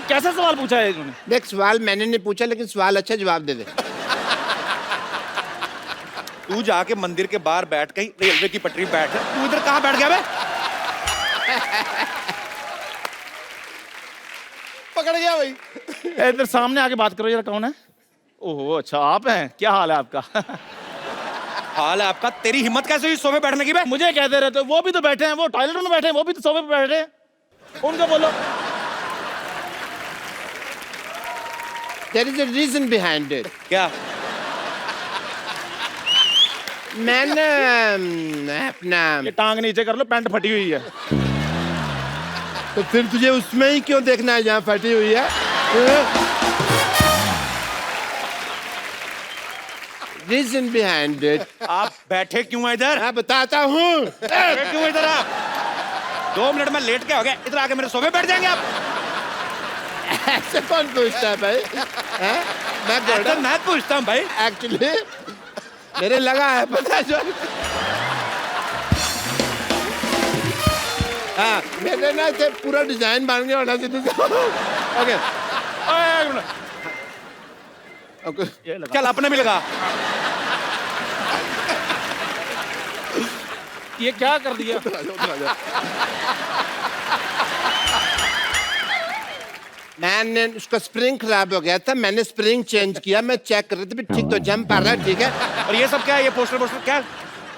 कैसा सवाल पूछा है इन्होंने? देख सवाल मैंने नहीं पूछा, लेकिन सवाल अच्छा जवाब दे दे। तू जाके मंदिर के बाहर बैठ गई, रेलवे की पटरी बैठ, तू इधर कहाँ बैठ गया बे? पकड़ गया भाई। इधर सामने आके बात करो जरा, कौन है? ओहो अच्छा आप हैं, क्या हाल है आपका? हाल है आपका? तेरी हिम्मत कैसे हुई सोफे बैठने की बे? मुझे कहते रहते हो, वो भी तो बैठे हैं, वो टॉयलेट में बैठे हैं, वो भी तो सोफे पे बैठे हैं, उनको बोलो। There is a reason behind it. क्या? मैंने अपना ये टांग नीचे कर लो, पैंट फटी हुई है। तो फिर तुझे उसमें ही क्यों देखना है जहाँ फटी हुई है? Reason behind it. आप बैठे क्यों हैं इधर? मैं बताता हूँ। बैठे क्यों हैं इधर आप? 2 मिनट में लेट के हो गया, इधर आके मेरे सोफे बैठ जाएंगे आप? ऐसे कौन पूछता है भाई? हैं? मैं ऐसा मैं पूछता हूँ भाई। एक्चुअली मेरे लगा है पता जो। हाँ मेरे ना से पूरा डिजाइन बन गया होना चाहिए। ओके ओके चल अपने भी लगा। ये क्या कर दिया? मैंने उसका स्प्रिंग खराब हो गया था, मैंने स्प्रिंग चेंज किया, मैं चेक कर रहा था ठीक तो जंप आ रहा है, ठीक है। और ये सब क्या है? ये पोस्टर क्या है?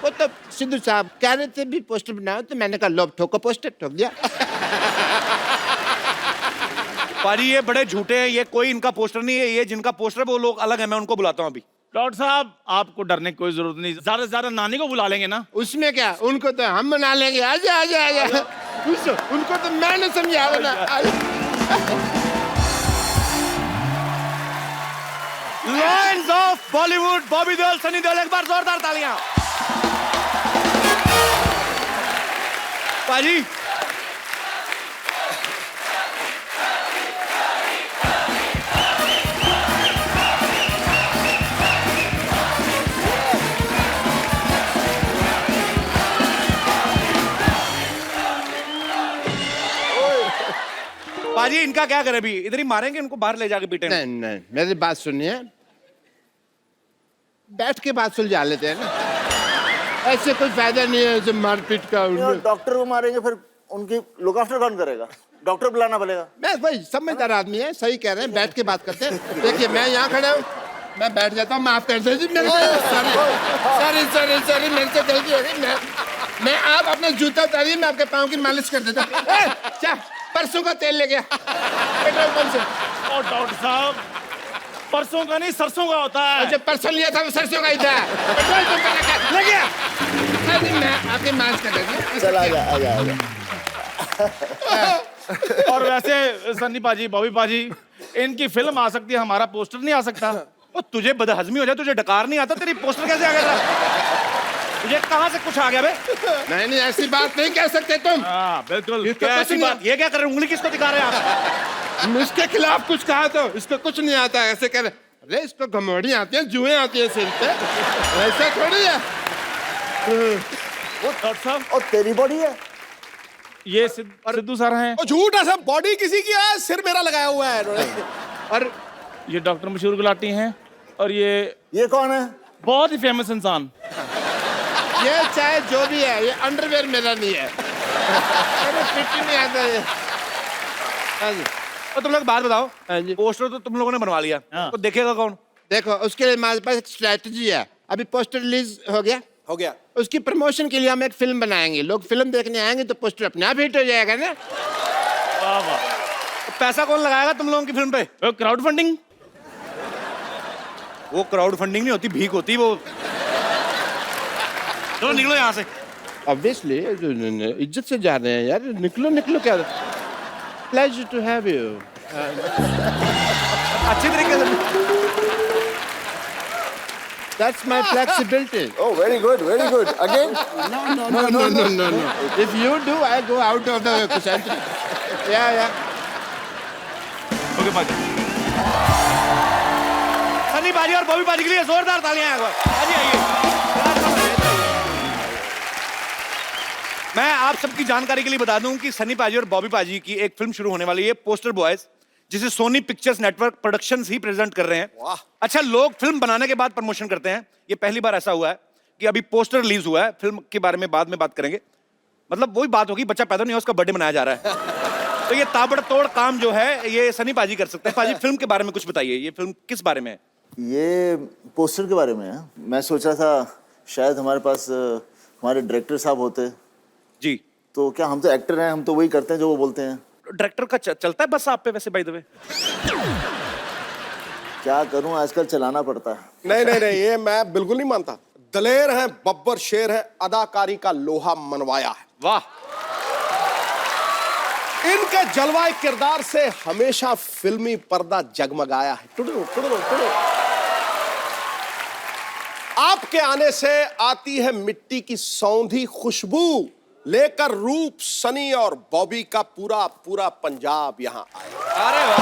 वो तो सिद्धू साहब कह रहे थे भी पोस्टर बनाओ, तो मैंने कहा लो ठोको पोस्टर, ठोक दिया। पाजी ये बड़े झूठे हैं, ये कोई इनका पोस्टर नहीं है, ये जिनका पोस्टर है वो लोग अलग है, मैं उनको बुलाता हूँ अभी। डॉक्टर साहब आपको डरने की कोई जरूरत नहीं, ज्यादा से ज्यादा नानी को बुला लेंगे ना। उसमें क्या, उनको तो हम बना लेंगे। आजा आजा आजा, उनको तो मैंने समझा ना। लॉयंस ऑफ बॉलीवुड, बॉबी देओल, सनी देओल, एक बार जोरदार तालियां। पाजी पाजी इनका क्या करे? अभी इधर ही मारेंगे इनको, बाहर ले जाके पीटेंगे। नहीं नहीं मेरी बात सुनिए, बैठ के बात सुलझा लेते हैं ना, ऐसे कोई फायदा नहीं है जो मारपीट का। डॉक्टर को मारेंगे फिर उनकी लुक आफ्टर कौन करेगा? डॉक्टर बुलाना पड़ेगा। मैं भाई समझदार आदमी है, सही कह रहे हैं, बैठ के बात करते हैं। देखिए मैं यहाँ खड़ा हूँ, मैं बैठ जाता हूँ, माफ कर दीजिए मेरे को। सॉरी सॉरी सॉरी, मेरे से गलती हो गई। मैं आप अपना जूता उतारिए, मैं आपके पाँव की मालिश कर देता हूँ। क्या परसों का तेल ले गया पेट्रोल पंप से? और डॉक्टर साहब परसों का नहीं सरसों का होता है। जो परसों लिया था वो सरसों का ही था, पेट्रोल पंप पे ले गया। मैं आपकी मालिश कर देता हूँ। चल आजा आजा आजा। और वैसे सन्नी पाजी, बॉबी पाजी, इनकी फिल्म आ सकती है, हमारा पोस्टर नहीं आ सकता। ओ तुझे बदहजमी हो जाए, तुझे डकार नहीं आता, तेरी पोस्टर कैसे आ गया? तुझे कहाँ से कुछ आ गया बे? नहीं ऐसी बात नहीं कह सकते तुम। हाँ बिल्कुल। क्या ऐसी बात? ये क्या कर रहे हैं? उंगली किसको दिखा रहे हैं आप? इसके खिलाफ कुछ कहा तो इसको कुछ नहीं आता, ऐसे कह रहे अरे इसको घमौड़ी आती है, जुएं आती है सिर पे, ऐसा थोड़ी है। वो डॉक्टर साहब और तेरी बॉडी है। ये सिद्धू सर हैं, और झूठ है सब, बॉडी किसी की है, सिर मेरा लगाया हुआ है इन्होंने। और ये डॉक्टर मशहूर गुलाटी हैं, और ये कौन है? बहुत ही फेमस इंसान। ये चाहे जो भी है, ये अंडरवेयर मेरा नहीं है, फिट ही नहीं आता है। हाँ जी। और तुम लोग बात बताओ, हाँ जी। पोस्टर तो तुम लोगों ने बनवा लिया, हाँ। तो देखेगा कौन? देखो उसके लिए हमारे पास एक स्ट्रेटजी है। अभी पोस्टर रिलीज हो गया, उसकी प्रमोशन के लिए हम एक फिल्म बनाएंगे, लोग फिल्म देखने आएंगे तो पोस्टर अपने आप हिट हो जाएगा ना। वाह वाह। तो पैसा कौन लगाएगा तुम लोगों की फिल्म पे? Crowd funding. वो क्राउड फंडिंग नहीं होती, भीख होती वो। चलो निकलो यहाँ से। ऑब्वियसली इज्जत से जा रहे हैं यार, निकलो निकलो। क्या प्लेजर टू हैव यू। अच्छी तरीके से। That's my flexibility. Oh, very good, very good. Again? No. If you do, I go out of the center. Yeah. Okay पाजी। सनी पाजी और बॉबी पाजी के लिए जोरदार तालियां। पाजी आइए। मैं आप सबकी जानकारी के लिए बता दूं कि सनी पाजी और बॉबी पाजी की एक फिल्म शुरू होने वाली है, पोस्टर बॉयज, जिसे सोनी पिक्चर्स नेटवर्क प्रोडक्शंस ही प्रेजेंट कर रहे हैं। वाह। अच्छा, लोग फिल्म बनाने के बाद प्रमोशन करते हैं, ये पहली बार ऐसा हुआ है कि अभी पोस्टर रिलीज हुआ है, फिल्म के बारे में बाद में बात करेंगे। मतलब वही बात होगी, बच्चा पैदा नहीं हुआ, उसका बर्थडे मनाया जा रहा है। तो ये ताबड़तोड़ काम जो है ये सनी पाजी कर सकते हैं। पाजी, फिल्म के बारे में कुछ बताइए, ये फिल्म किस बारे में है? ये पोस्टर के बारे में है। मैं सोच रहा था शायद हमारे पास हमारे डायरेक्टर साहब होते, जी। तो क्या हम तो एक्टर हैं, हम तो वही करते हैं जो वो बोलते हैं। डायरेक्टर का चलता है बस आप पे वैसे, बाय द वे? क्या करूं, आजकल चलाना पड़ता है। नहीं नहीं नहीं, ये मैं बिल्कुल नहीं मानता। दलेर है, बब्बर शेर है, अदाकारी का लोहा मनवाया है। वाह। इनके जलवाए किरदार से हमेशा फिल्मी पर्दा जगमगाया है। टुडू टुडू टुडू। आपके आने से आती है मिट्टी की सौंधी खुशबू, लेकर रूप सनी और बॉबी का पूरा पूरा पंजाब यहां आया। अरे वाह।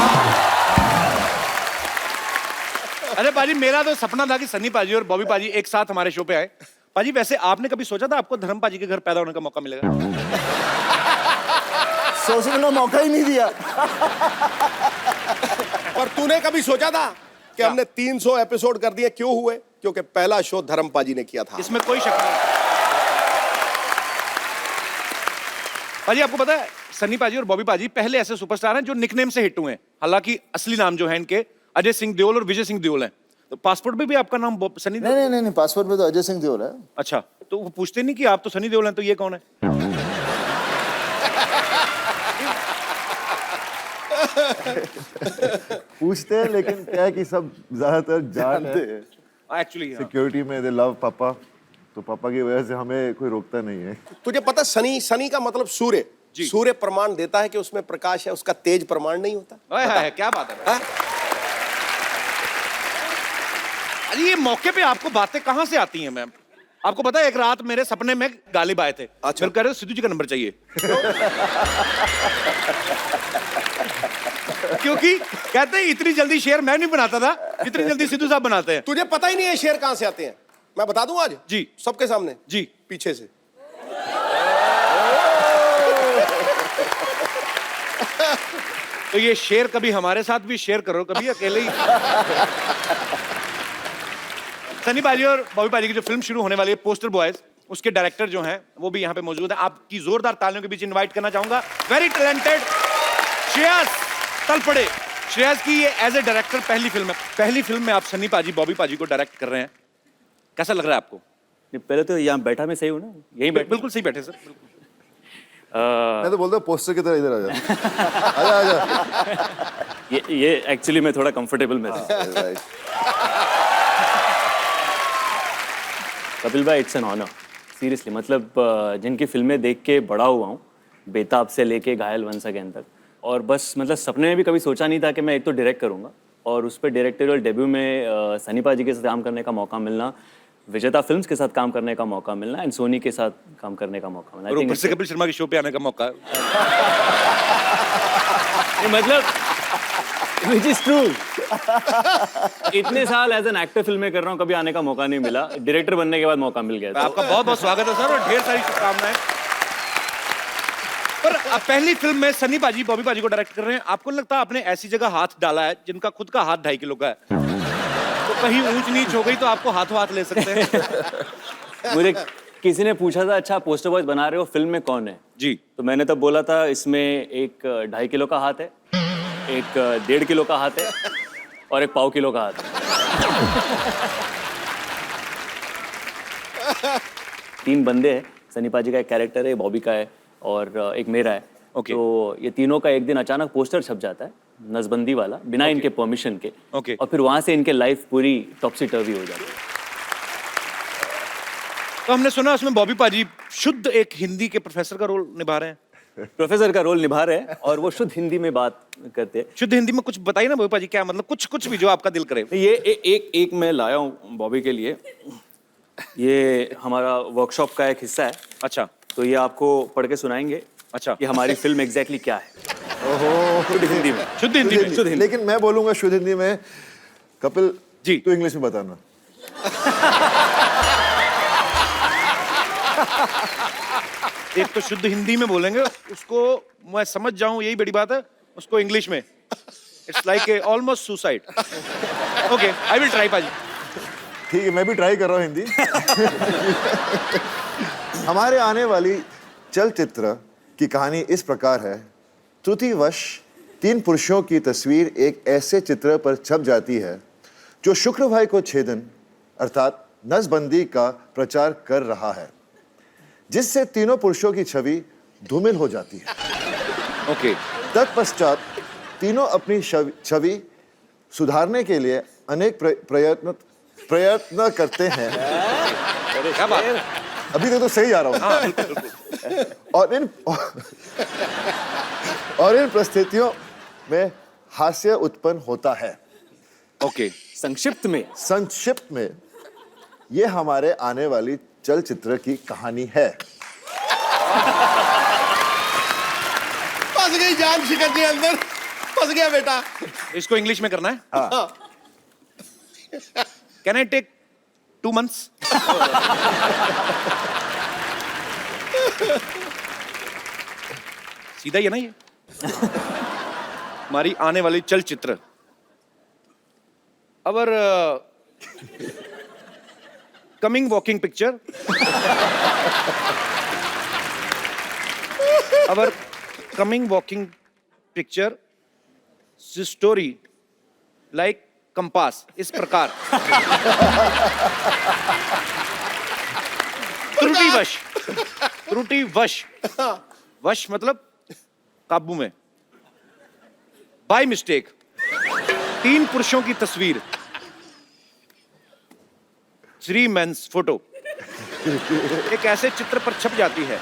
अरे पाजी, मेरा तो सपना था कि सनी पाजी और बॉबी पाजी एक साथ हमारे शो पे आए। पाजी, वैसे आपने कभी सोचा था आपको धर्म पाजी के घर पैदा होने का मौका मिलेगा? सोचने का मौका ही नहीं दिया। पर तूने कभी सोचा था कि हमने 300 एपिसोड कर दिए? क्यों हुए? क्योंकि पहला शो धर्मपाजी ने किया था। इसमें कोई शक नहीं। पाजी, आपको पता है सनी पाजी और बॉबी पाजी पहले ऐसे सुपरस्टार हैं जो निकनेम से हिट हुए हैं। हालांकि असली नाम जो है इनके अजय सिंह देओल और विजय सिंह देओल है। तो पासपोर्ट में भी आपका नाम सनी देओल? नहीं, पासपोर्ट में तो अजय सिंह देओल है। अच्छा, तो वो पूछते नहीं कि आप तो सनी देओल हैं, तो ये कौन है? पूछते हैं, लेकिन क्या है कि सब ज्यादातर जानते हैं। एक्चुअली सिक्योरिटी में दे लव पापा, तो पापा की वजह से हमें कोई रोकता नहीं है। तुझे पता सनी, सनी का मतलब सूर्य। सूर्य प्रमाण देता है कि उसमें प्रकाश है, उसका तेज प्रमाण नहीं होता। है, क्या बात है। अरे ये मौके पे आपको बातें कहां से आती हैं मैम? आपको पता है एक रात मेरे सपने में गालिब आए थे। अच्छा। फिर कह रहे सिद्धू जी का नंबर चाहिए। क्योंकि कहते हैं इतनी जल्दी शेर मैं नहीं बनाता था जितनी जल्दी सिद्धू साहब बनाते हैं। तुझे पता ही नहीं है शेर कहां से आते हैं? मैं बता दूं आज जी, सबके सामने। जी। पीछे से। तो ये शेर कभी हमारे साथ भी शेयर करो, कभी अकेले ही। सनी पाजी और बॉबी पाजी की जो फिल्म शुरू होने वाली है पोस्टर बॉयज, उसके डायरेक्टर जो हैं वो भी यहाँ पे मौजूद हैं। आपकी जोरदार तालियों के बीच इनवाइट करना चाहूंगा वेरी टैलेंटेड श्रेयस तलपड़े। श्रेयस की ये एज ए डायरेक्टर पहली फिल्म है। पहली फिल्म में आप सनी पाजी बॉबी पाजी को डायरेक्ट कर रहे हैं, कैसा लग रहा है आपको? पहले तो यहाँ बैठा मैं सही हूँ ना, यही बैठ। बिल्कुल सही बैठे सर। मैं तो बोलता हूँ पोस्टर की तरह इधर आ जा। आजा। ये एक्चुअली मैं थोड़ा कंफर्टेबल में था। कपिल भाई, इट्स एन ऑनर सीरियसली। मतलब जिनकी फिल्में देख के बड़ा हुआ हूँ, बेताब से लेके घायल वंस अगेन तक, और बस मतलब सपने में भी कभी सोचा नहीं था कि मैं एक तो डायरेक्ट करूँगा और उस पर डायरेक्टोरियल डेब्यू में सनी पाजी के साथ काम करने का मौका मिलना, विजेता फिल्म्स के साथ काम करने का मौका मिलना एंड सोनी के साथ काम करने का मौका मिलना। और ऊपर से कपिल शर्मा के शो पे आने का मौका। मतलब विच इज ट्रू। इतने साल एज एन एक्टर फिल्में कर रहा हूँ, कभी आने का मौका नहीं मिला। डायरेक्टर बनने के बाद मौका मिल गया। आपका बहुत बहुत स्वागत है सर और ढेर सारी शुभकामनाएं। पर अब पहली फिल्म में सनी पाजी बॉबी पाजी को डायरेक्ट कर रहे हैं। आपको लगता है आपने ऐसी जगह हाथ डाला है जिनका खुद का हाथ 2.5 किलो का है, तो कहीं ऊंच नीच हो गई तो आपको हाथों हाथ ले सकते हैं? मुझे किसी ने पूछा था, अच्छा पोस्टर बॉयज बना रहे हो, फिल्म में कौन है जी? तो मैंने तब बोला था इसमें एक 2.5 किलो का हाथ है, एक 1.5 किलो का हाथ है और एक 1.5 किलो का हाथ है। 3 बंदे हैं। सनी पाजी का एक कैरेक्टर है, बॉबी का है और एक मेरा है। Okay. तो ये तीनों का एक दिन अचानक पोस्टर छप जाता है, नसबंदी वाला, बिना इनके परमिशन के। Okay. और फिर वहां से इनके लाइफ पूरी टॉपसी टर्वी हो जाती है। तो हमने सुना उसमें बॉबी पाजी शुद्ध एक हिंदी के प्रोफेसर का रोल निभा रहे हैं। प्रोफेसर का रोल निभा रहे हैं और वो शुद्ध हिंदी में बात करते हैं। शुद्ध हिंदी में कुछ बताइए ना बॉबी पाजी, क्या मतलब कुछ भी जो आपका दिल करे। ये एक मैं लाया हूँ बॉबी के लिए। ये हमारा वर्कशॉप का एक हिस्सा है। अच्छा, तो ये आपको पढ़ के सुनाएंगे। अच्छा, कि हमारी फिल्म एग्जैक्टली क्या है। ओहो, शुद्ध हिंदी में। शुद्ध हिंदी में। शुद्ध हिंदी। लेकिन मैं बोलूंगा शुद्ध हिंदी में। कपिल जी, तू इंग्लिश में बताना। एक तो शुद्ध हिंदी में बोलेंगे, उसको मैं समझ जाऊं यही बड़ी बात है, उसको इंग्लिश में। It's like a almost suicide. Okay, I will try पाजी. ठीक है, मैं भी ट्राई कर रहा हूँ हिंदी. हमारे आने वाली चलचित्र की कहानी इस प्रकार है. त्रुटिवश 3 पुरुषों की तस्वीर एक ऐसे चित्र पर छप जाती है जो शुक्र भाई को छेदन अर्थात नसबंदी का प्रचार कर रहा है, जिससे तीनों पुरुषों की छवि धूमिल हो जाती है. ओके. तत्पश्चात तीनों अपनी छवि सुधारने के लिए अनेक प्रयत्न करते हैं. क्या बात है? अभी तक तो सही आ रहा हूँ. हाँ, बिल्कुल, बिल्कुल. और इन परिस्थितियों में हास्य उत्पन्न होता है. ओके. संक्षिप्त में ये हमारे आने वाली चलचित्र की कहानी है. फंस गई जान शिकर जी अंदर, फंस गया बेटा. इसको इंग्लिश में करना है. हाँ. Can I take 2 months? सीधा ही है ना ये. हमारी आने वाली चलचित्र our coming walking picture, our coming walking picture story like compass इस प्रकार. त्रुटिवश वश मतलब काबू में. बाय मिस्टेक 3 पुरुषों की तस्वीर 3 मेंस फोटो एक ऐसे चित्र पर छप जाती है.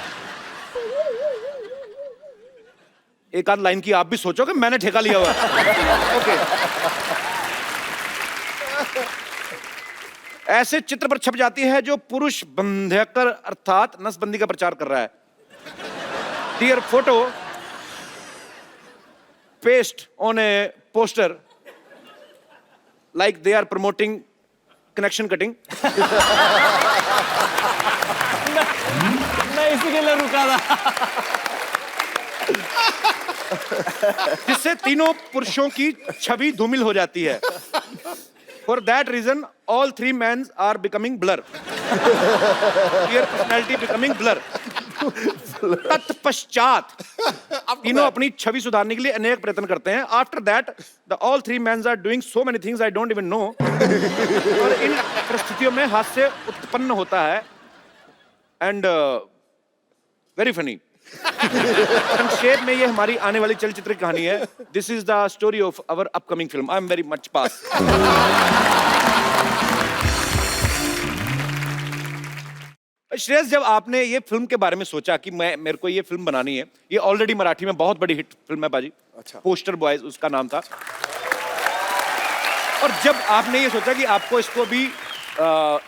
एक आध लाइन की आप भी सोचो कि मैंने ठेका लिया हुआ. ओके. ऐसे चित्र पर छप जाती है जो पुरुष बंध्यकर अर्थात नसबंदी का प्रचार कर रहा है. Dear photo paste on a poster like they are promoting connection cutting. मैं इसी के लिए रुका था. जिससे तीनों पुरुषों की छवि धूमिल हो जाती है. For that reason all 3 men are becoming blur. Their personality becoming blur. तत्पश्चात तीनों अपनी छवि सुधारने के लिए अनेक प्रयत्न करते हैं. After that the all 3 men are doing so many things I don't even know. और इन परिस्थितियों में हास्य उत्पन्न होता है. And very funny. संक्षेप में ये हमारी आने वाली चलचित्र की कहानी है. This is the story of our upcoming film. I am very much pass. Shreyas, जब आपने ये फिल्म के बारे में सोचा कि मेरे को ये फिल्म बनानी है, ये ऑलरेडी मराठी में बहुत बड़ी हिट फिल्म है बाजी. अच्छा. पोस्टर बॉयज उसका नाम था. और जब आपने ये सोचा कि आपको इसको भी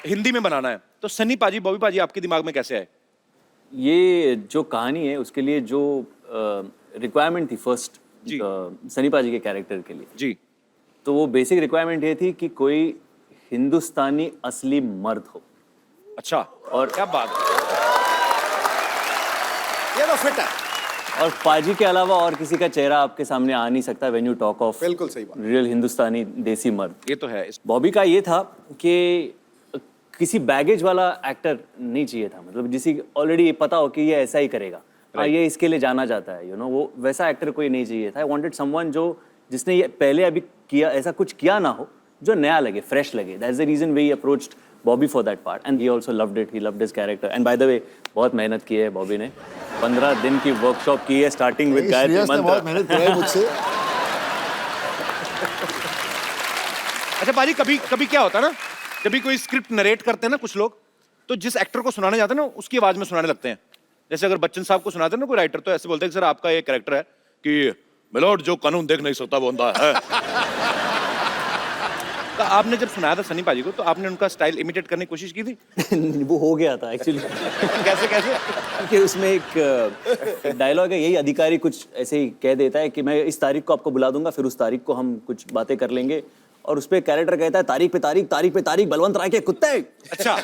हिंदी में बनाना है, तो सनी पाजी, बॉबी पाजी आपके दिमाग में कैसे आए? ये जो कहानी है उसके लिए जो रिक्वायरमेंट थी फर्स्ट सनी पाजी के कैरेक्टर के लिए जी, तो वो बेसिक रिक्वायरमेंट ये थी कि कोई हिंदुस्तानी असली मर्द हो. अच्छा. और क्या बात है. ये तो फिट है. और पाजी के अलावा और किसी का चेहरा आपके सामने आ नहीं सकता व्हेन यू टॉक ऑफ बिल्कुल सही बात. रियल हिंदुस्तानी देसी मर्द. ये तो है. बॉबी का ये था कि किसी बैगेज वाला एक्टर नहीं चाहिए था. मतलब जिसे ऑलरेडी पता हो कि ये ऐसा ही करेगा, हाँ ये इसके लिए जाना जाता है, वो वैसा एक्टर कोई नहीं चाहिए था. आई वांटेड समवन जिसने ये पहले अभी किया ऐसा कुछ किया ना हो, जो नया लगे, फ्रेश लगे. That's the reason we approached Bobby for that part and he also loved it. He loved his character. And by the way बहुत मेहनत की है बॉबी ने. 15 दिन की वर्कशॉप की है स्टार्टिंग विद गायत्री मंत्र. बहुत मेहनत करी है मुझसे. अच्छा पाजी, कभी क्या होता है ना, जब भी कोई स्क्रिप्ट नरेट करते हैं ना कुछ लोग, तो जिस एक्टर को सुनाने जाते हैं ना उसकी आवाज में सुनाने लगते हैं. जैसे अगर बच्चन साहब को सुनाते हैं ना कोई राइटर, तो ऐसे बोलते हैं कि सर आपका ये कैरेक्टर है कि मिलोड जो कानून देख नहीं सकता वो अंधा है. तो आपने जब सुनाया था सनी पाजी को, तो आपने उनका स्टाइल इमिटेट करने की कोशिश की थी? वो हो गया था एक्चुअली. कैसे कैसे? कि उसमें एक डायलॉग है, यही अधिकारी कुछ ऐसे ही कह देता है कि मैं इस तारीख को आपको बुला दूंगा, फिर उस तारीख को हम कुछ बातें कर लेंगे. और उस पे कैरेक्टर कहता है तारीख पे तारीख, तारीख पे तारीख, बलवंत राय के कुत्ते. अच्छा.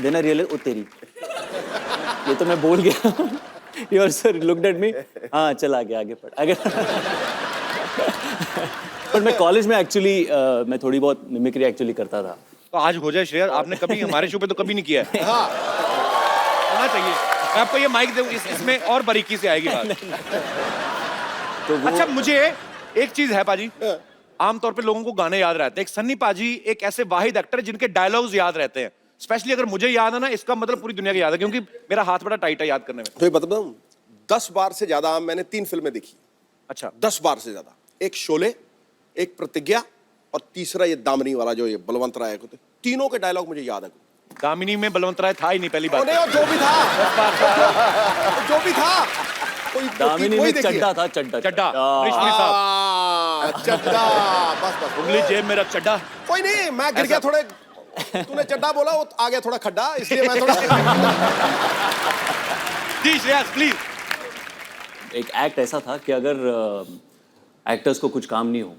देना रियल ओ तेरी. ये तो मैं बोल गया. Your sir looked at me, हाँ चल आगे आगे पढ़ आगे। पर मैं कॉलेज में एक्चुअली मैं थोड़ी बहुत मिमिक्री एक्चुअली करता था। तो आज हो जाए श्रेया, आपने कभी हमारे शो पे तो कभी नहीं किया है। हाँ होना चाहिए। मैं आपको ये माइक दूं, इसमें और बारीकी से आएगी बात। तो वो अच्छा मुझे एक चीज है पाजी, आमतौर पे लोगों को गाने याद रहते हैं, एक सन्नी पाजी एक ऐसे वाहिद एक्टर है जिनके डायलॉग्स याद रहते हैं। स्पेशली अगर मुझे याद है ना, इसका मतलब पूरी दुनिया को याद है, क्योंकि मेरा हाथ बड़ा टाइट है याद करने में। तो ये बताऊं, 10 बार से ज्यादा मैंने 3 फिल्में देखी। अच्छा 10 बार से ज्यादा। एक शोले, एक प्रतिज्ञा और तीसरा ये दामिनी वाला जो ये बलवंत राय को, तीनों के डायलॉग मुझे याद है। दामिनी में बलवंत राय था ही नहीं पहली बात। नहीं, और जो भी था जो भी था दामिनी में चड्डा था, चड्डा रेशमी साहब, चड्डा, बस उंगली जेब में रख चड्डा। कोई नहीं, मैं गिर गया थोड़े, तूने चड्डा बोला वो आ गया थोड़ा खड्डा, इसलिए मैं थोड़ा जी श्रेयस प्लीज। एक एक्ट ऐसा था कि अगर एक्टर्स को कुछ काम नहीं हो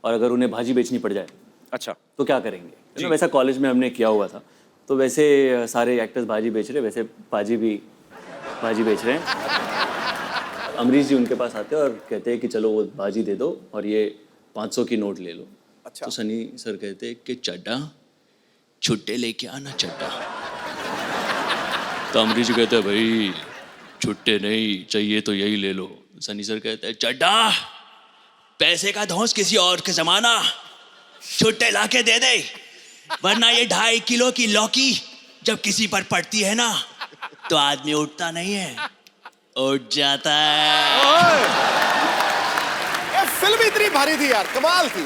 और अगर उन्हें भाजी बेचनी पड़ जाए, अच्छा तो क्या करेंगे। वैसा कॉलेज में हमने किया हुआ था, तो वैसे सारे एक्टर्स भाजी बेच रहे, वैसे पाजी भी भाजी बेच रहे हैं। अमरीश जी उनके पास आते हैं और कहते हैं कि चलो वो भाजी दे दो और ये 500 की नोट ले लो। अच्छा। तो सनी सर कहते हैं कि चड्डा छुट्टे लेके आना चड्डा। तो अमरीश जी कहते हैं भाई छुट्टे नहीं चाहिए तो यही ले लो। सनी सर कहते हैं चड्डा पैसे का धौंस किसी और के जमाना, छुट्टे लाके दे दे, वरना ये 2.5 किलो की लौकी जब किसी पर पड़ती है ना तो आदमी उठता नहीं है, उठ जाता है। ये फिल्म इतनी भारी थी यार, कमाल थी।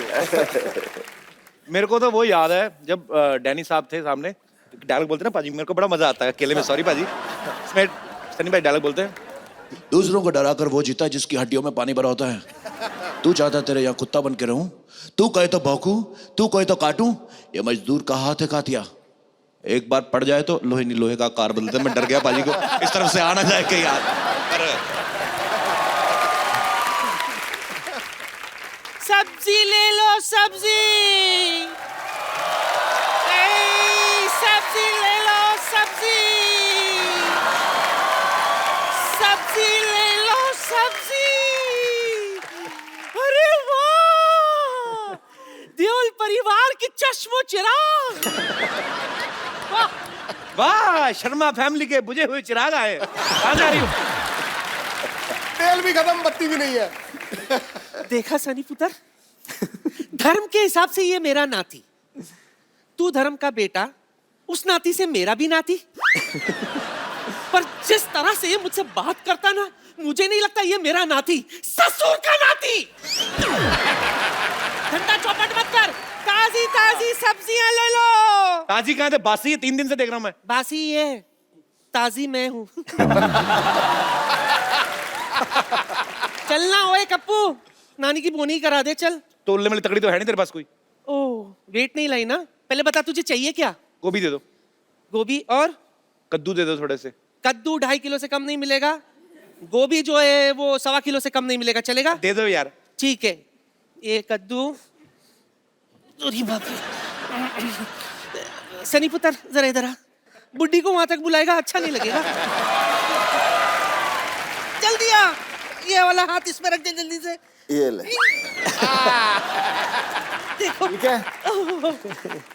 मेरे को तो वो याद है जब डैनी साहब थे सामने, डायलॉग बोलते ना पाजी, मेरे को बड़ा मजा आता है अकेले में। सॉरी पाजी, इसमें सनी भाई डायलॉग बोलते हैं, दूसरों को डराकर वो जीता जिसकी हड्डियों में पानी भरा होता है। तू चाहता तेरे यहाँ कुत्ता बन के रहूं, तू कहे तो भौंकूं, तू कहे तो काटूं, ये मजदूर का हाथ है कातिया। एक बार पड़ जाए तो लोहे नहीं लोहे का कार बदलते। मैं डर गया पाजी को इस तरफ से आना जाए कहीं यार। सब्जी ले लो सब्जी, सब्जी ले लो सब्जी, सब्जी ले लो सब्जी। अरे वाह, देओल परिवार की चश्मो चिराग। वाह शर्मा फैमिली के बुझे हुए चिराग आए। कहाँ जा रही हो? तेल भी खत्म, बत्ती भी नहीं है। देखा सनी पुत्र, धर्म के हिसाब से ये मेरा नाती, तू धर्म का बेटा, उस नाती से मेरा भी नाती। पर जिस तरह से ये मुझसे बात करता ना, मुझे नहीं लगता ये मेरा नाती, ससुर का नाती। घंटा चौपट मत कर, ताजी ताजी सब्जियां ले लो। ताजी कहाँ थे? बासी है, 3 दिन से देख रहा हूँ मैं। बासी ये, ताजी मैं हूँ। चलना ओए कप्पू, नानी की बोनी करा दे चल। तोलने वाली तकड़ी तो है नहीं तेरे पास कोई? ओह वेट नहीं लाई ना, पहले बता तुझे चाहिए क्या। गोभी दे दो। गोभी और कद्दू दे दो थोड़े से। कद्दू 2.5 किलो से कम नहीं मिलेगा, गोभी जो है वो 1.25 किलो से कम नहीं मिलेगा, चलेगा? दे दो यार। ठीक है, ये कद्दू। अरे बाप रे, सनी पुत्र जरा इधर आ, बुड्ढी को वहां तक बुलाएगा अच्छा नहीं लगेगा। जल्दी आ, ये वाला हाथ इसमें रख दे जल्दी से। ये ले। देखो ठीक है,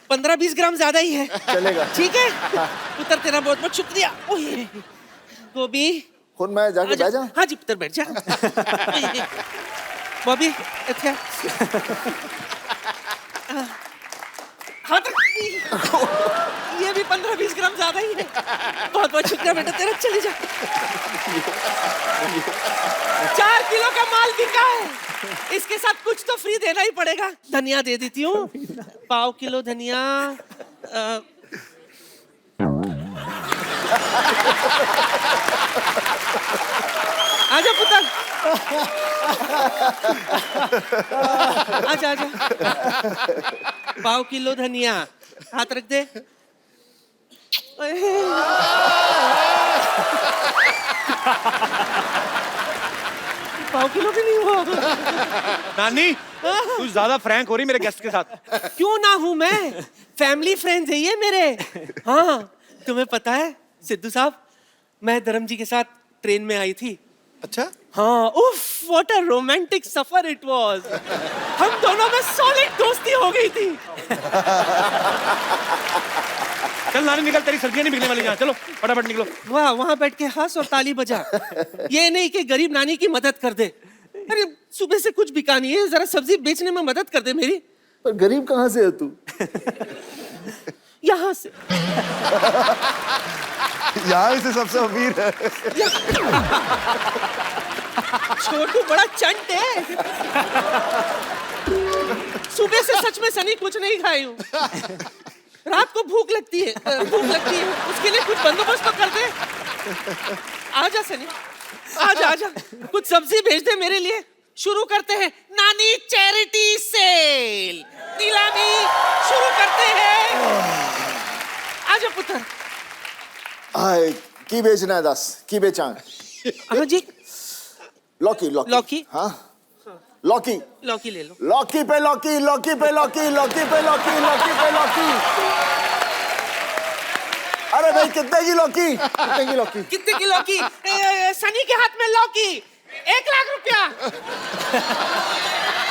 15-20 ग्राम ज्यादा ही है, चलेगा। ठीक है पुत्र, तेरा बहुत बहुत शुक्रिया। ओए गोभी, खुद मैं जाके बैठ जाऊं? हाँ जी पुत्र बैठ जा। बॉबी अच्छा हाँ तो ये भी 15-20 ग्राम ज्यादा ही है। बहुत बहुत शुक्रिया बेटा तेरा, चली जा। 4 किलो का माल बिका है, इसके साथ कुछ तो फ्री देना ही पड़ेगा। धनिया दे देती हूँ, 1/4 किलो धनिया। आजा पुत्र, आजा आजा। 1/4 किलो धनिया, हाथ रख दे। 1/4 किलो भी नहीं हुआ। नानी तू ज्यादा फ्रैंक हो रही मेरे गेस्ट के साथ। क्यों ना हूं मैं, फैमिली फ्रेंड्स है ये मेरे। हाँ तुम्हें पता है सिद्धू साहब, मैं धर्म जी के साथ ट्रेन में आई थी। अच्छा, हाँ, उफ, what a romantic suffer it was. हम दोनों में सॉलिड दोस्ती हो गई थी। चल नानी निकल, तेरी सर्दियां नहीं बिकने वाली यहाँ, चलो फटाफट निकलो। वाह, वहां बैठ के हंस और ताली बजा। ये नहीं कि गरीब नानी की मदद कर दे। अरे सुबह से कुछ बिका नहीं है, जरा सब्जी बेचने में मदद कर दे मेरी। पर गरीब कहाँ से है तू? यहाँ से। यहाँ से सबसे अमीर है। छोटू बड़ा चंट है। सुबह से सच में सनी कुछ नहीं खाई हूँ। रात को भूख लगती है, उसके लिए कुछ बंदोबस्त तो कर दे। आजा सनी, आजा आजा, कुछ सब्जी भेज दे मेरे लिए। शुरू करते हैं नानी चैरिटी सेल, नीलामी शुरू करते हैं। आजा पुत्र। हाय, की बेचना है 10? की बेचा? हाँ जी, लौकी लौकी लौकी। हाँ, लौकी लौकी ले लो। लौकी पे लौकी, लौकी पे लौकी, लौकी पे लौकी, लौकी पे लौकी। अरे भाई कितने की लौकी? कितने की लौकी? कितने की लौकी? सनी के हाथ में लौकी, 1 लाख रुपया।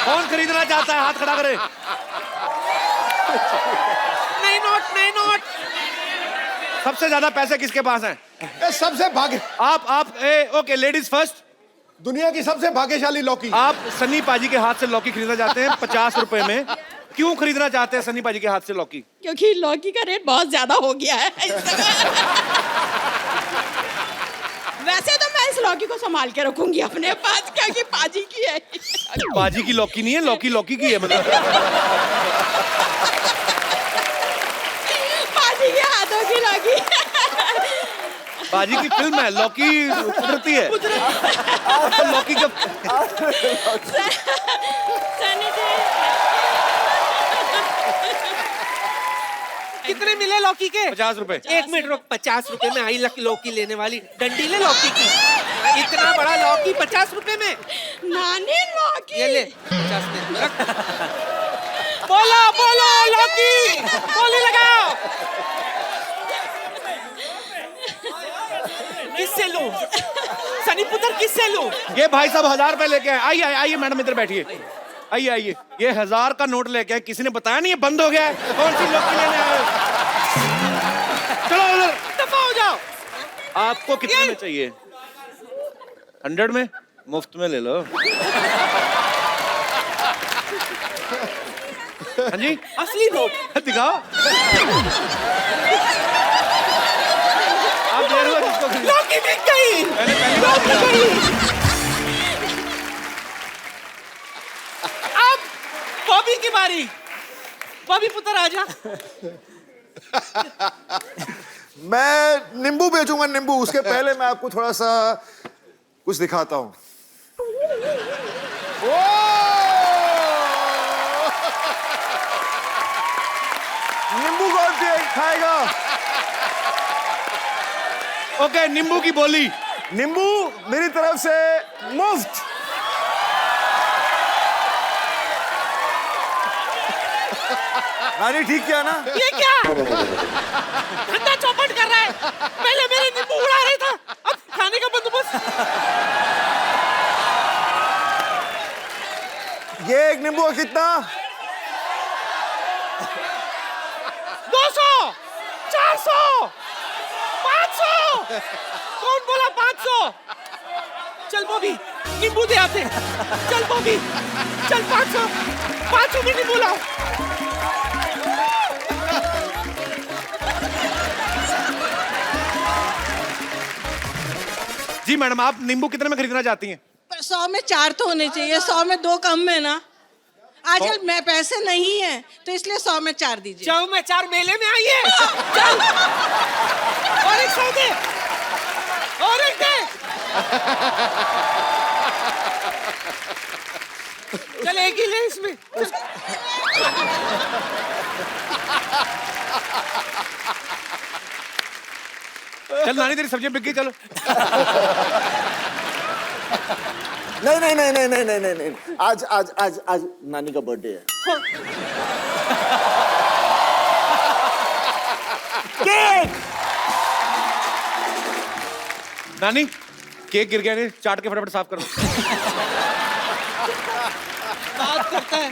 कौन खरीदना चाहता है, हाथ खड़ा करे। नहीं नोट, नहीं नोट। सबसे ज्यादा पैसे किसके पास हैं? सबसे भाग्य, आप ओके, लेडीज फर्स्ट। दुनिया की सबसे भाग्यशाली लौकी। आप सन्नी पाजी के हाथ से लौकी खरीदना चाहते हैं 50 रुपए में। क्यों खरीदना चाहते हैं सन्नी पाजी के हाथ से लौकी? क्योंकि लौकी का रेट बहुत ज्यादा हो गया है। वैसे तो मैं इस लौकी को संभाल के रखूंगी अपने पास, क्योंकि पाजी की है। पाजी की लौकी नहीं है, लौकी लौकी की है मतलब। पाजी के हाथों की लौकी। पाजी की फिल्म है, लौकी कुदरती है। लौकी का सनी जी, कितने मिले लौकी के? 50 रुपए। 1 मिनट रुक, 50 रुपए में आई लौकी लेने वाली डंडी ले लौकी की। इतना बड़ा लौकी 50 रुपए में? नानी लौकी। ये ले 50 दे, रख। बोलो बोलो लौकी, बोली लगाओ। किससे लूं? सनी पुत्र किससे लूं? ये भाई साहब 1000 रुपए लेके आए। आइए आइए मैडम, इधर बैठिए। आइए आइए, ये 1000 का नोट लेके आए। किसी ने बताया नहीं ये बंद हो गया है? कौन सी लौकी लेने आए हो? चलो उधर, दफा हो जाओ। आपको कितने में चाहिए? 100 में? मुफ्त में ले लो। हाँ जी, असली नोट दिखाओ। आप ले लो जिसको खरीदना। लौकी बिक गई, मैंने पहली बार लौकी देखा। गई। अब बॉबी की बारी। बॉबी पुत्र आजा। मैं नींबू बेचूंगा, नींबू। उसके पहले मैं आपको थोड़ा सा कुछ दिखाता हूं। नींबू कौन खाएगा? ओके, नींबू की बोली। नींबू मेरी तरफ से मुफ्त। नानी ठीक किया ना? ये क्या धंधा चौपट कर रहा है? पहले मेरे नींबू उड़ा रहा था, अब खाने का बंदोबस्त। ये एक नींबू का कितना? 200, 400, 500। कौन बोला 500? चल बॉबी, नींबू दे आते। चल बॉबी, चल 500 में नींबू लाओ। जी मैडम, आप नींबू कितने में खरीदना चाहती हैं? 100 में 4 तो होने चाहिए, 100 में 2 कम है ना। आजकल मैं पैसे नहीं है तो इसलिए 100 में 4 दीजिए। 100 में 4 मेले में आई है। चल और एक 100 दे, और एक दे। चल एक ही ले इसमें। चल नानी, तेरी सब्जियां बिक गई, चलो। नहीं नहीं नहीं नहीं नहीं नहीं नहीं नहीं। आज आज आज आज नानी का बर्थडे है। नानी, केक गिर गया, नहीं चाट के फटाफट साफ कर दो। बात करता है।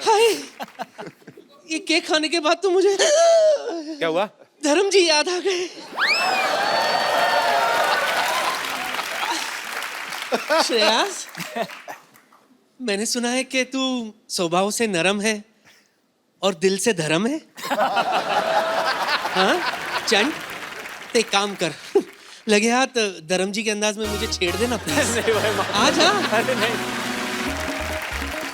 हाय, ये केक खाने के बाद तो मुझे क्या हुआ? धर्म जी याद आ गए। श्रेयास, मैंने सुना है कि तू स्वभाव से नरम है और दिल से धर्म है। हाँ चंद, तो एक काम कर, लगे हाथ धर्म जी के अंदाज में मुझे छेड़ देना प्लीज। आ जा।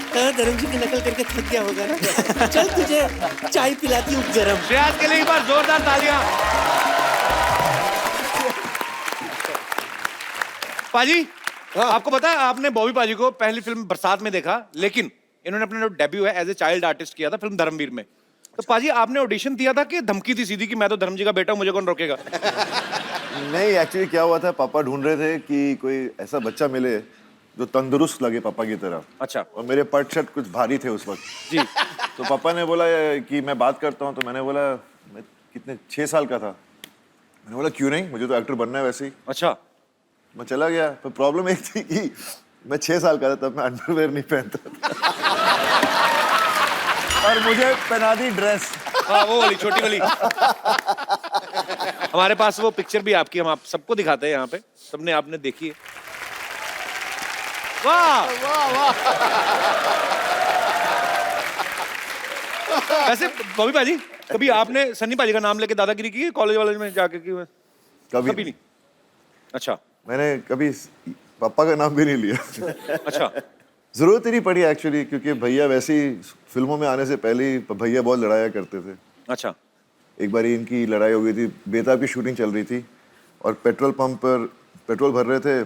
हाँ, धर्म जी की नकल करके थक गया होगा ना। चल तुझे चाय पिलाती हूँ गरम। श्रेयास के लिए एक बार जोरदार तालियां। पाजी, आपको पता है आपने बॉबी पाजी को पहली फिल्म बरसात में देखा, लेकिन इन्होंने अपना जो डेब्यू है एज ए चाइल्ड आर्टिस्ट किया था फिल्म धर्मवीर में। तो पाजी आपने ऑडिशन दिया था कि धमकी थी सीधी कि मैं तो धर्म जी का बेटा हूं, मुझे कौन रोकेगा? नहीं, एक्चुअली क्या हुआ था, पापा ढूंढ रहे थे कि कोई ऐसा बच्चा मिले जो तंदुरुस्त लगे पापा की तरह। अच्छा। और मेरे पट शर्ट कुछ भारी थे उस वक्त जी। तो पापा ने बोला कि मैं बात करता हूँ। तो मैंने बोला, मैं कितने 6 साल का था। मैंने बोला क्यों नहीं, मुझे तो एक्टर बनना है वैसे ही। अच्छा। मैं चला गया। तो प्रॉब्लम एक थी कि मैं 6 साल का था, तब मैं अंडरवेयर नहीं पहनता था। और मुझे पहना दी ड्रेस। हाँ, वो वाली छोटी वाली। हमारे पास वो पिक्चर भी आपकी, हम आप सबको दिखाते हैं यहाँ पे, सबने आपने देखी है। वाह वाह वाह। वैसे बॉबी पाजी, कभी आपने सन्नी पाजी का नाम लेके दादागिरी की कॉलेज वाले में जाके की? कभी नहीं। अच्छा। मैंने कभी पापा का नाम भी नहीं लिया। अच्छा। जरूरत ही नहीं पड़ी एक्चुअली, क्योंकि भैया वैसे ही फिल्मों में आने से पहले ही भैया बहुत लड़ाया करते थे। अच्छा। एक बार इनकी लड़ाई हो गई थी, बेताब की शूटिंग चल रही थी और पेट्रोल पंप पर पेट्रोल भर रहे थे।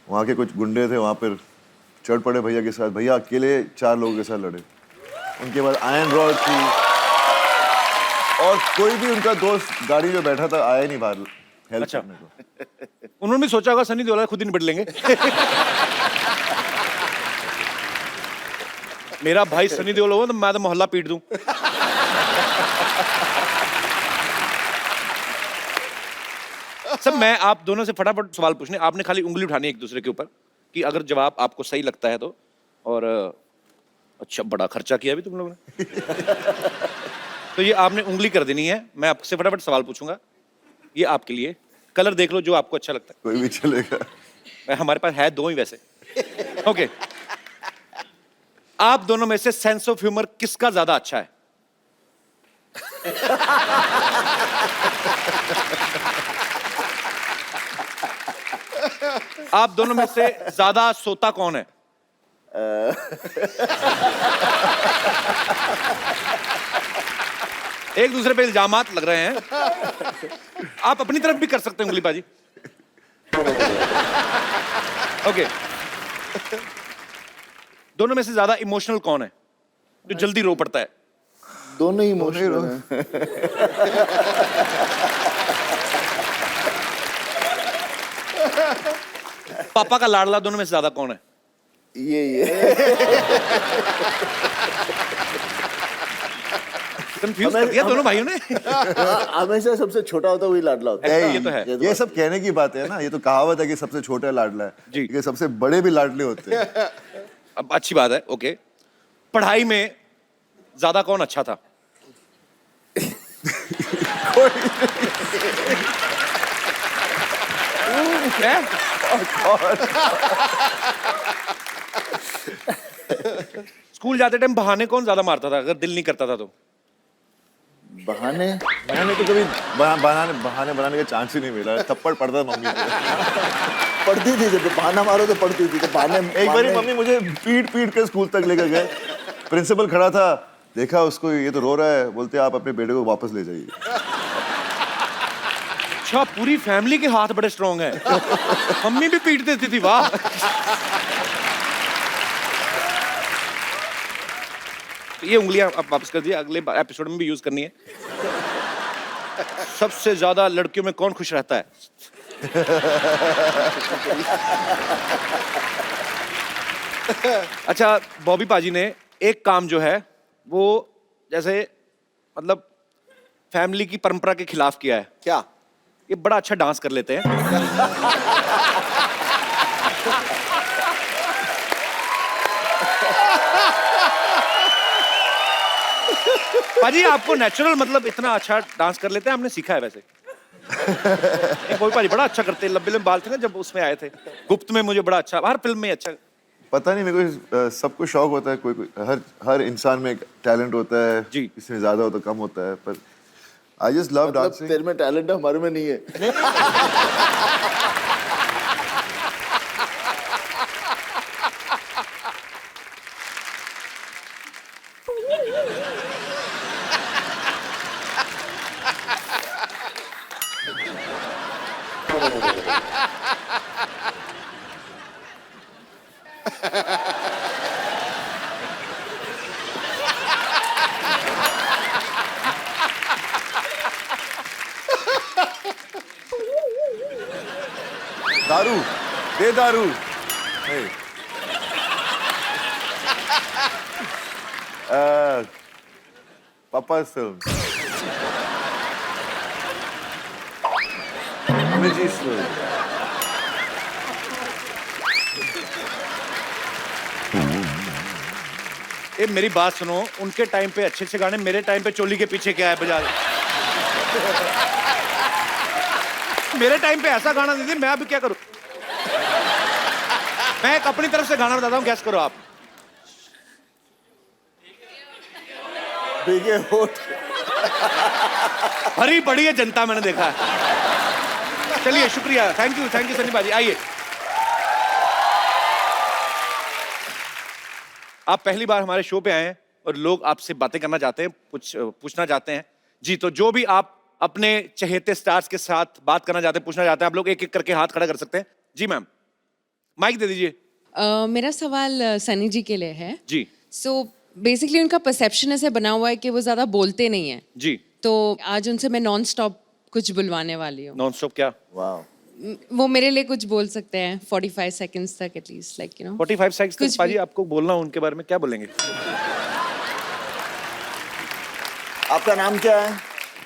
वहाँ के कुछ गुंडे थे, वहाँ पर चढ़ पड़े भैया के साथ। भैया अकेले 4 लोगों के साथ लड़े। उनके बाद आयरन रॉड थी और कोई भी उनका दोस्त गाड़ी में बैठा था आया नहीं बाहर हेल्प अच्छा। करने को। उन्होंने भी सोचा होगा सनी देओल खुद ही निपट लेंगे। मेरा भाई सनी देओल हो तो मैं तो मोहल्ला पीट दूं। सब मैं आप दोनों से फटाफट सवाल पूछने, आपने खाली उंगली उठानी एक दूसरे के ऊपर कि अगर जवाब आपको सही लगता है तो। और अच्छा, बड़ा खर्चा किया भी तुम लोगों ने। तो ये आपने उंगली कर देनी है, मैं आपसे फटाफट सवाल पूछूंगा। ये आपके लिए, कलर देख लो जो आपको अच्छा लगता है। कोई भी चलेगा। हमारे पास है 2 ही वैसे। ओके। आप दोनों में से सेंस ऑफ ह्यूमर किसका ज्यादा अच्छा है? आप दोनों में से ज्यादा सोता कौन है? एक दूसरे पे इल्जामात लग रहे हैं। आप अपनी तरफ भी कर सकते हैं उंगली पाजी। ओके। दोनों में से ज्यादा इमोशनल कौन है, जो जल्दी रो पड़ता है? दोनों ही इमोशनल हैं। पापा का लाडला दोनों में से ज्यादा कौन है? ये कंफ्यूज कर दिया दोनों भाइयों ने। हमेशा सबसे छोटा होता है वही लाडला होता है। ये तो है। ये सब कहने की बात है ना, ये तो कहावत है कि सबसे छोटा लाडला है जी। ये सबसे बड़े भी लाडले होते हैं। अब अच्छी बात है। ओके। पढ़ाई में ज्यादा कौन अच्छा था? स्कूल जाते टाइम बहाने कौन ज्यादा मारता था अगर दिल नहीं करता था तो? बहाने मैंने तो कभी बहाने बनाने का चांस ही नहीं मिला। थप्पड़ पड़ता मम्मी से। पढ़ती थी, जब बहाना मारो तो पढ़ती थी। तो बहाने एक बार मम्मी मुझे पीट के स्कूल तक लेकर गए। प्रिंसिपल खड़ा था, देखा उसको, ये तो रो रहा है। बोलते आप अपने बेटे को वापस ले जाइए। अच्छा, पूरी फैमिली के हाथ बड़े स्ट्रॉन्ग हैं। मम्मी भी पीट देती थी, वाह। ये उंगलियां आप वापस कर दिए, अगले एपिसोड में भी यूज करनी है। सबसे ज्यादा लड़कियों में कौन खुश रहता है? अच्छा, बॉबी पाजी ने एक काम जो है वो जैसे मतलब फैमिली की परंपरा के खिलाफ किया है। क्या? ये बड़ा अच्छा डांस कर लेते हैं। पाजी आपको नेचुरल मतलब इतना अच्छा डांस कर लेते हैं, आपने सीखा है वैसे? बॉबी पाजी बड़ा अच्छा करते हैं, लंबे लंबे बाल थे ना जब उसमें आए थे, गुप्त में मुझे बड़ा अच्छा, हर फिल्म में अच्छा। पता नहीं, मेरे को सबको शौक होता है, कोई हर इंसान में टैलेंट होता है जी। किसी में ज्यादा होता कम होता है, पर आई जस्ट लव डांसिंग। तेरे में टैलेंट है, हमारे में नहीं है। दारू दे दारू। Hey. Papa's film. Amiji's film. ए मेरी बात सुनो, उनके टाइम पे अच्छे अच्छे गाने, मेरे टाइम पे चोली के पीछे क्या है बजा। मेरे टाइम पे ऐसा गाना दीजिए, मैं अभी क्या करूं? मैं एक अपनी तरफ से गाना बताता हूं, गैस करो आप। भीगे होठ। भरी पड़ी है जनता, मैंने देखा है। चलिए शुक्रिया, थैंक यू सनी बाजी। आइए, आप पहली बार हमारे शो पे आए हैं और लोग आपसे बातें करना चाहते हैं, पूछना चाहते हैं जी। तो जो भी आप अपने चहेते स्टार्स के साथ बात करना चाहते हैं, पूछना चाहते हैं, आप लोग एक एक करके हाथ खड़ा कर सकते हैं। जी मैम, माइक दे दीजिए। मेरा सवाल सनी जी के लिए है जी। सो बेसिकली उनका परसेप्शन ऐसे बना हुआ है कि वो ज्यादा बोलते नहीं है, जी। तो आज उनसे मैं नॉन स्टॉप कुछ बुलवाने वाली हूँ। नॉन स्टॉप क्या? वाह। वो मेरे लिए कुछ बोल सकते हैं 45 सेकंड्स तक एटलीस्ट, लाइक 45 सेकंड्स तक। कुछ पाजी भी। आपको बोलना हो उनके बारे में, क्या बोलेंगे? आपका नाम क्या है?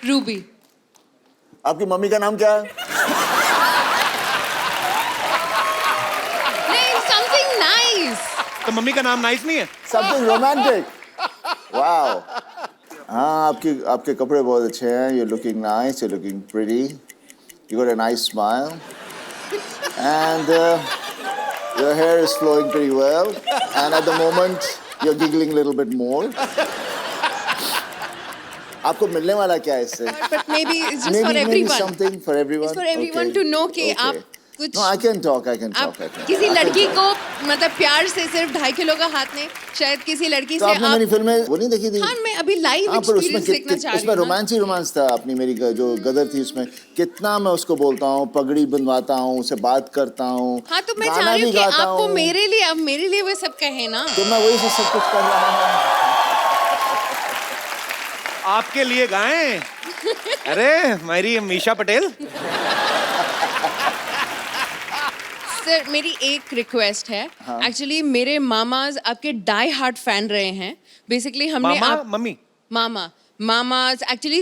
रूबी। आपकी मम्मी का नाम क्या है? नहीं, समथिंग नाइस। तो मम्मी का नाम नाइस नहीं है? Something romantic. Wow. हाँ, आपके कपड़े बहुत अच्छे हैं। You're looking nice. You're looking pretty. You got a nice smile. And your hair is flowing pretty well. And at the moment, you're giggling a little bit more. आपको मिलने वाला क्या है इससे? But maybe it's just for Maybe everyone. something for everyone. It's for everyone Okay. to know कि Okay. आप कुछ No, I can talk. I can आप talk. किसी लड़की को मतलब प्यार से सिर्फ 2.5 किलो का हाथ नहीं, शायद किसी लड़की तो से आपने मेरी फिल्म में वो नहीं देखी थी? हाँ, मैं अभी लाइव हाँ, पर उसमें एक्सपीरियंस देखना चाह रही उसमें हूँ। रोमांस था। अपनी मेरी जो गदर थी उसमें कितना मैं उसको बोलता हूँ, पगड़ी बंधवाता हूँ, उसे बात करता हूँ। हाँ, तो मैं गाना चाह रही हूँ भी कि गाता आपको हूँ। मेरे लिए, अब मेरे लिए वो सब कहे ना। तो मैं वही से सब कुछ कर रहा हूँ। आपके लिए गाएं? अरे मेरी मीशा पटेल। सर, मेरी एक रिक्वेस्ट है। एक्चुअली मेरे मामाज आपके डाई हार्ट फैन रहे हैं। बेसिकली हमने मम्मी मामाज एक्चुअली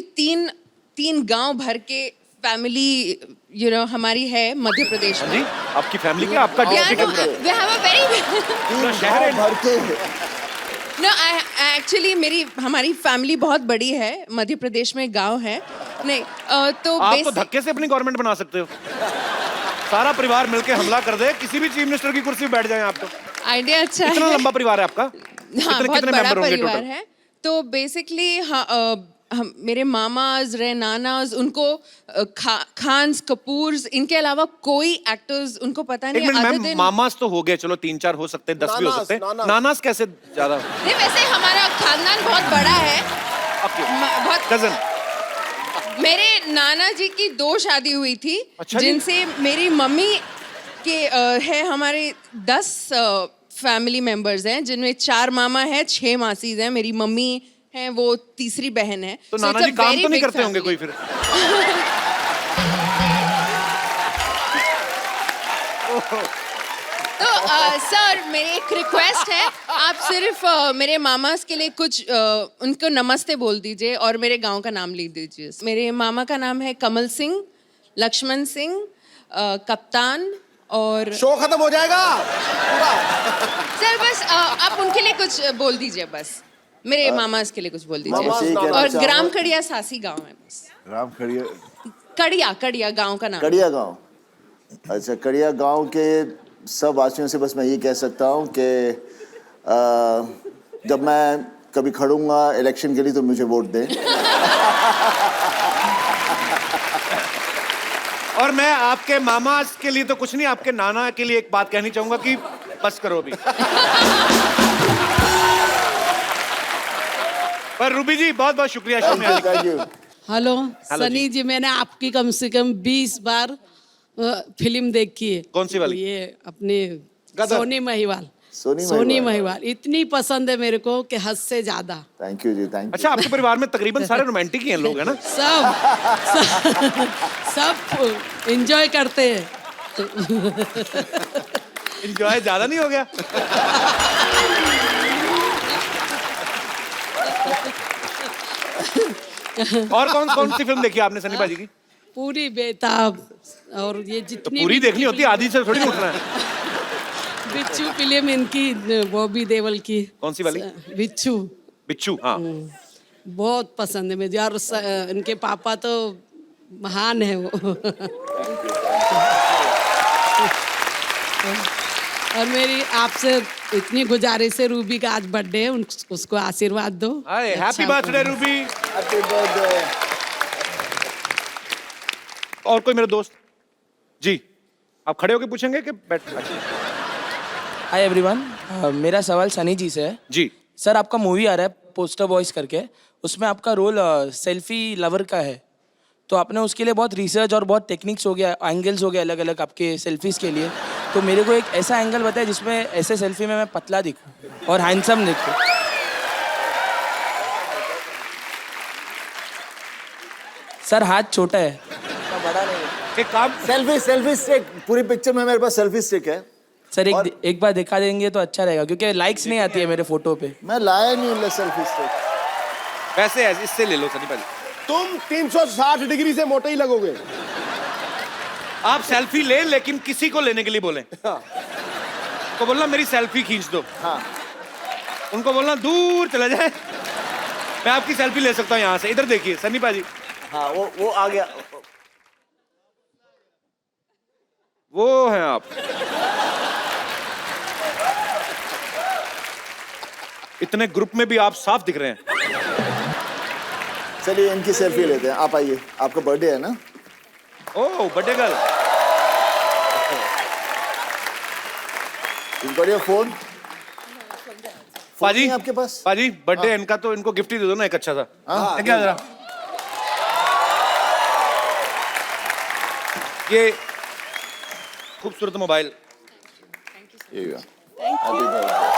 तीन गांव भर के फैमिली हमारी है मध्य प्रदेश में। जी, आपकी फैमिली क्या? आपका डिस्ट्रिक्ट है? We have a very पूरा शहर है। भर के No, एक्चुअली हमारी फैमिली बहुत बड़ी है, मध्य प्रदेश में गांव है। नहीं तो आप तो धक्के से अपनी गवर्नमेंट बना सकते हो। सारा परिवार मिलके हमला कर दे, किसी भी चीफ मिनिस्टर की कुर्सी पे बैठ जाएं आप तो। आइडिया अच्छा है। कितना लंबा परिवार है आपका? हाँ, बहुत कितने बड़ा मेंबर होंगे परिवार टोटल? है। तो बेसिकली मेरे मामाज रे नानाज उनको खान्स कपूर्स इनके अलावा कोई एक्टर्स उनको पता एक नहीं। Minute other ma'am, than- mama's तो हो गए, चलो 3-4 हो सकते हैं, 10 भी हो सकते हैं। नानास कैसे ज्यादा? नहीं, वैसे हमारा खानदान बहुत बड़ा है। बहुत कजन। मेरे नाना जी की 2 शादी हुई थी। अच्छा जी? जिनसे मेरी मम्मी के है हमारे 10 फैमिली मेंबर्स हैं, जिनमें 4 मामा है, 6 मासीज हैं। मेरी मम्मी है, वो तीसरी बहन है। तो So Nana it's ji a काम very तो नहीं big करते होंगे family. कोई फिर? तो सर, मेरी एक रिक्वेस्ट है, आप सिर्फ मेरे मामास के लिए कुछ उनको नमस्ते बोल दीजिए और मेरे गांव का नाम लिख दीजिए। मेरे मामा का नाम है कमल सिंह, लक्ष्मण सिंह, कप्तान और शो खत्म हो जाएगा पूरा। सर बस आप उनके लिए कुछ बोल दीजिए बस। मेरे मामास के लिए कुछ बोल दीजिए। बस यही कहना और चाहूंगा। ग्राम कड़िया सासी गांव है बस। राम खड़िया कड़िया गांव का नाम। कड़िया गांव। अच्छा, कड़िया गांव के सब वासियों से बस मैं ये कह सकता हूँ कि जब मैं कभी खड़ूंगा इलेक्शन के लिए तो मुझे वोट दें। और मैं आपके मामा के लिए तो कुछ नहीं, आपके नाना के लिए एक बात कहनी चाहूंगा कि बस करो अभी। पर रूबी जी बहुत बहुत शुक्रिया शो में आने का। Thank you. Hello hello Sunny ji, मैंने आपकी कम से कम 20 बार फिल्म देखी है। कौन सी वाली? ये अपनी गदर। सोनी महिवाल। सोनी सोनी महिवाल। महिवाल इतनी पसंद है मेरे को कि हद से ज्यादा। थैंक यू जी, थैंक यू। अच्छा, आपके परिवार में तकरीबन सारे रोमांटिक ही हैं लोग, है ना? सब एंजॉय करते हैं। एंजॉय ज्यादा नहीं हो गया? और कौन कौन सी फिल्म देखी आपने सनी भाजी की? पूरी बेताब और ये तो जितनी पूरी भी देखनी होती है, आधी से थोड़ी उठना है। बिच्छू फिल्म इनकी, बॉबी देओल की। कौन सी वाली? बिच्छू। बिच्छू, हाँ। बहुत पसंद है मुझे। और इनके पापा तो महान है वो। और मेरी आपसे इतनी गुजारिश है, रूबी का आज बर्थडे है, उसको आशीर्वाद दो। अरे happy birthday Ruby. Happy birthday. और कोई मेरे दोस्त? जी, आप खड़े होके पूछेंगे कि बैठ? हाय एवरीवन, मेरा सवाल सनी जी से है। जी सर, आपका मूवी आ रहा है पोस्टर बॉयज करके, उसमें आपका रोल सेल्फी लवर का है, तो आपने उसके लिए बहुत रिसर्च और बहुत टेक्निक्स हो गया, एंगल्स हो गए अलग अलग आपके सेल्फीज के लिए। तो मेरे को एक ऐसा एंगल बताया जिसमें ऐसे सेल्फी में मैं पतला दिखूं और हैंडसम दिखूं। सर हाथ छोटा है, बड़ा नहीं है। एक काम, सेल्फी स्टिक, पूरी पिक्चर में मेरे पास सेल्फी स्टिक है। सर एक बार दिखा देंगे तो अच्छा रहेगा, क्योंकि लाइक्स नहीं आती है मेरे फोटो पे। मैं लाया नहीं हूँ सेल्फी स्टिक। वैसे है, इससे ले लो सनी भाजी। तुम 360 डिग्री से मोटे ही लगोगे। आप सेल्फी ले, लेकिन किसी को लेने के लिए बोलें। को बोलना मेरी सेल्फी खींच दो। हाँ। उनको बोलना दूर चला जाए, मैं आपकी सेल्फी ले सकता हूँ यहाँ से। इधर देखिए सनी भाजी, हाँ, वो आ गया। वो हैं आप। इतने ग्रुप में भी आप साफ दिख रहे हैं। चलिए इनकी सेल्फी लेते हैं, आप आइए। आपका बर्थडे है ना? ओह, बर्थडे गर्ल। इनको ये फोन पाजी आपके पास? पाजी बर्थडे इनका, तो इनको गिफ्ट ही दे दो ना एक अच्छा सा। हाँ, क्या जरा ये खूबसूरत मोबाइल। ये गया। Happy birthday.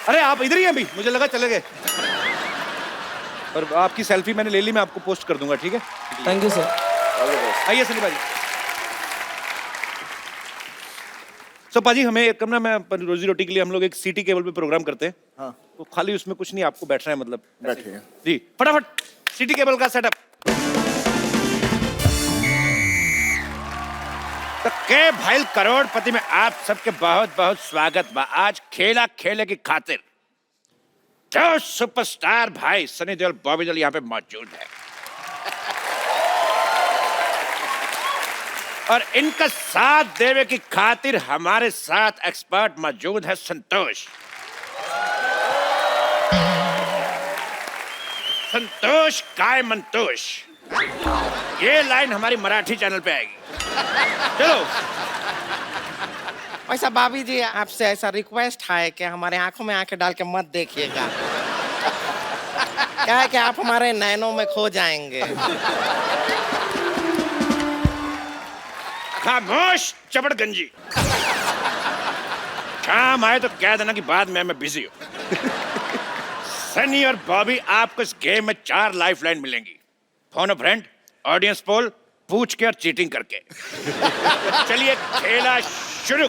अरे आप इधर ही हैं अभी, मुझे लगा चले गए। पर आपकी सेल्फी मैंने ले ली, मैं आपको पोस्ट कर दूंगा, ठीक है? Thank you sir. आइए सनी भाजी। तो पाजी हमें एक ना, मैं रोजी रोटी के लिए हम लोग एक सीटी केबल पे प्रोग्राम करते हैं। हाँ। तो खाली उसमें कुछ नहीं, आपको बैठना है, मतलब बैठिए। जी फटाफट सीटी केबल का सेटअप। तो के भाई करोड़पति में आप सबके बहुत बहुत स्वागत बा। आज खेला खेले की खातिर जो सुपरस्टार भाई सनी देओल, बॉबी देओल यहाँ पे मौजूद है, और इनका साथ देवे की खातिर हमारे साथ एक्सपर्ट मौजूद है संतोष। संतोष काय मंतोष, ये लाइन हमारी मराठी चैनल पे आएगी। चलो। वैसा भाभी जी, आपसे ऐसा रिक्वेस्ट है कि हमारे आंखों में आंखें डाल के मत देखिएगा। क्या है कि आप हमारे नैनों में खो जाएंगे। खामोश चबड़गंजी। काम आए तो कह देना कि बाद में मैं बिजी हूं। सनी और बॉबी, आपको इस गेम में 4 लाइफलाइन मिलेंगी। फोन अ फ्रेंड, ऑडियंस पोल, पूछ के और चीटिंग करके। चलिए खेला